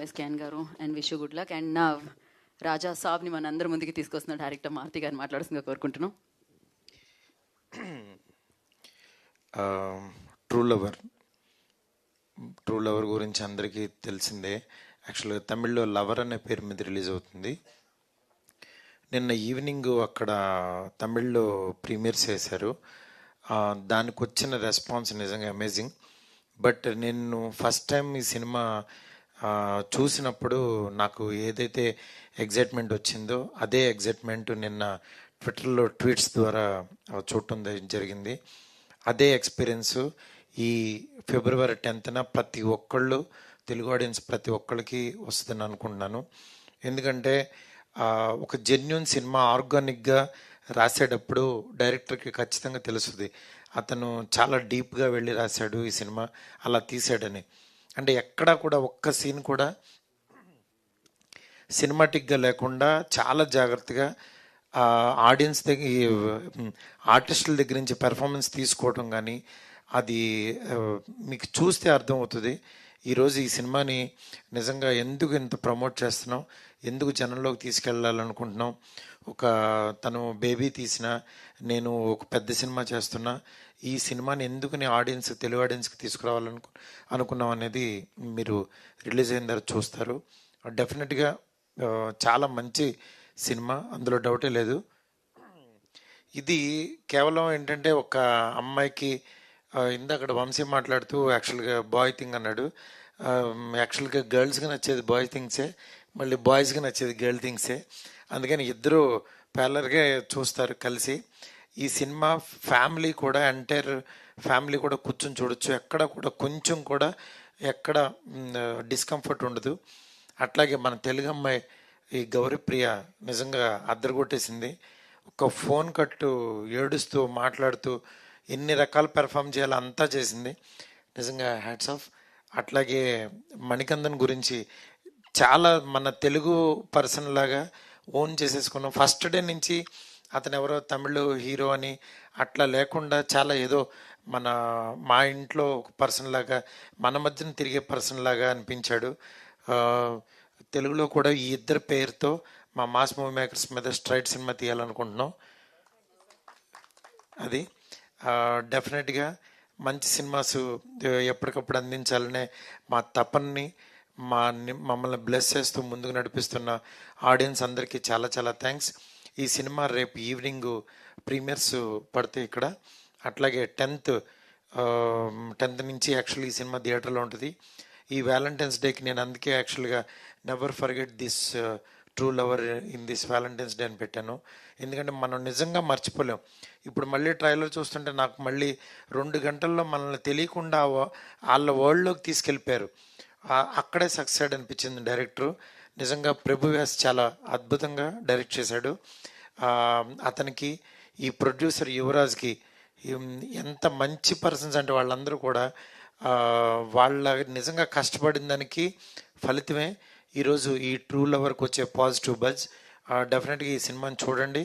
Boys can గారు and wish you good luck. And నా రాజా సాబ్ని మన అందరి ముందుకి తీసుకొస్తున్న డైరెక్టర్ మారుతి గారిని మాట్లాడుతుందిగా కోరుకుంటున్నాం. ట్రూ లవర్ గురించి అందరికీ తెలిసిందే. యాక్చువల్గా తమిళ్లో లవర్ అనే పేరు మీద రిలీజ్ అవుతుంది. నిన్న ఈవినింగ్ అక్కడ తమిళ్లో ప్రీమియర్స్ చేశారు. దానికి వచ్చిన రెస్పాన్స్ నిజంగా అమేజింగ్. బట్ నేను ఫస్ట్ టైం ఈ సినిమా చూసినప్పుడు నాకు ఏదైతే ఎగ్జైట్మెంట్ వచ్చిందో అదే ఎగ్జైట్మెంట్ నిన్న ట్విట్టర్లో ట్వీట్స్ ద్వారా చూడటం జరిగింది. అదే ఎక్స్పీరియన్స్ ఈ ఫిబ్రవరి 10th ప్రతి ఒక్కళ్ళు తెలుగు ఆడియన్స్ ప్రతి ఒక్కళ్ళకి వస్తుందని అనుకుంటున్నాను. ఎందుకంటే ఒక జెన్యూన్ సినిమా ఆర్గానిక్గా రాసేటప్పుడు డైరెక్టర్కి ఖచ్చితంగా తెలుస్తుంది అతను చాలా డీప్గా వెళ్ళి రాశాడు ఈ సినిమా, అలా తీసాడని. అంటే ఎక్కడా కూడా ఒక్క సీన్ కూడా సినిమాటిక్గా లేకుండా చాలా జాగ్రత్తగా ఆడియన్స్ దగ్గర ఆర్టిస్టుల దగ్గర నుంచి పెర్ఫార్మెన్స్ తీసుకోవటం కానీ అది మీకు చూస్తే అర్థమవుతుంది. ఈరోజు ఈ సినిమాని నిజంగా ఎందుకు ఇంత ప్రమోట్ చేస్తున్నాం, ఎందుకు జనంలోకి తీసుకెళ్ళాలనుకుంటున్నాం. తను బేబీ తీసిన, నేను ఒక పెద్ద సినిమా చేస్తున్నా, ఈ సినిమాని ఎందుకు తెలుగు ఆడియన్స్కి తీసుకురావాలనుకున్నాం అనేది మీరు రిలీజ్ అయిన తర్వాత చూస్తారు. డెఫినెట్గా చాలా మంచి సినిమా, అందులో డౌటే లేదు. ఇది కేవలం ఏంటంటే ఒక అమ్మాయికి ఇందాక వంశీ మాట్లాడుతూ యాక్చువల్గా బాయ్ థింగ్ అన్నాడు. యాక్చువల్గా గర్ల్స్కి నచ్చేది బాయ్ థింగ్సే, మళ్ళీ బాయ్స్కి నచ్చేది గర్ల్ థింగ్సే. అందుకని ఇద్దరు ప్యారలర్గా చూస్తారు కలిసి. ఈ సినిమా ఫ్యామిలీ కూడా ఎంటైర్ ఫ్యామిలీ కూడా కూర్చొని చూడొచ్చు. ఎక్కడ కూడా కొంచెం కూడా ఎక్కడ డిస్కంఫర్ట్ ఉండదు. అట్లాగే మన తెలుగు అమ్మాయి ఈ గౌరీప్రియ నిజంగా అద్దరగొట్టేసింది. ఒక ఫోన్ కట్టు ఏడుస్తూ మాట్లాడుతూ ఎన్ని రకాల పెర్ఫామ్ చేయాలో అంతా చేసింది. నిజంగా హ్యాట్స్ ఆఫ్. అట్లాగే మణికందన్ గురించి చాలా మన తెలుగు పర్సన్ లాగా ఓన్ చేసేసుకున్నాం. ఫస్ట్ డే నుంచి అతను ఎవరో తమిళ హీరో అని అట్లా లేకుండా చాలా ఏదో మా ఇంట్లో ఒక పర్సన్ లాగా, మన మధ్యన తిరిగే పర్సన్ లాగా అనిపించాడు. తెలుగులో కూడా ఈ ఇద్దరు పేరుతో మా మాస్ మూవీ మేకర్స్ మీద స్ట్రైట్ సినిమా తీయాలనుకుంటున్నాం. అది డెఫినెట్గా మంచి సినిమాస్ ఎప్పటికప్పుడు అందించాలనే మా తపన్ని మమ్మల్ని బ్లెస్ చేస్తూ ముందుకు నడిపిస్తున్న ఆడియన్స్ అందరికీ చాలా చాలా థ్యాంక్స్. ఈ సినిమా రేపు ఈవినింగ్ ప్రీమియర్స్ పడతాయి ఇక్కడ. అట్లాగే 10th నుంచి యాక్చువల్లీ ఈ సినిమా థియేటర్లో ఉంటుంది. ఈ వ్యాలంటైన్స్ డేకి నేను అందుకే యాక్చువల్గా never forget this true lover in this Valentine's day అని పెట్టాను. ఎందుకంటే మనం నిజంగా మర్చిపోలేం. ఇప్పుడు మళ్ళీ ట్రైలర్ చూస్తుంటే నాకు మళ్ళీ 2 గంటల్లో మనల్ని తెలియకుండా వాళ్ళ వరల్డ్లోకి తీసుకెళ్ళిపోయారు. అక్కడే సక్సెస్ అనిపించింది డైరెక్టరు. నిజంగా ప్రభు వ్యాస్ చాలా అద్భుతంగా డైరెక్ట్ చేశాడు. అతనికి ఈ ప్రొడ్యూసర్ యువరాజ్కి ఎంత మంచి పర్సన్స్ అంటే వాళ్ళందరూ కూడా వాళ్ళ నిజంగా కష్టపడిన దానికి ఫలితమే ఈరోజు ఈ ట్రూ లవర్కి వచ్చే పాజిటివ్ బజ్. డెఫినెట్గా ఈ సినిమాని చూడండి,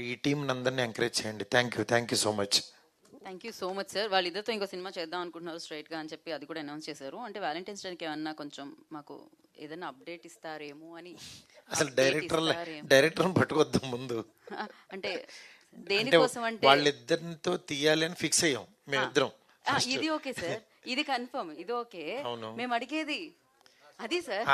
ఈ టీంని అందరినీ ఎంకరేజ్ చేయండి. Thank you so much. Thank you so much sir. వాళ్ళిద్దరితో ఇంకో సినిమా చేద్దాం అనుకుంటున్నారు స్ట్రైట్గా అని చెప్పి అది కూడా అనౌన్స్ చేశారు. అంటే వ్యాలంటైన్స్ డేకి ఏమన్నా కొంచెం మాకు ఏదైనా అప్డేట్ ఇస్తారేమో అని. అసలు డైరెక్టర్ పట్టుకొద్దాం ముందు. అంటే దేనికోసం అంటే వాళ్ళిద్దరితో తీయాలి అని ఫిక్స్ అయ్యాం మేమిద్దరం. ఇది ఓకే సార్, ఇది కన్ఫర్మ్, ఇది ఓకే. మేము అడిగేది అది సార్.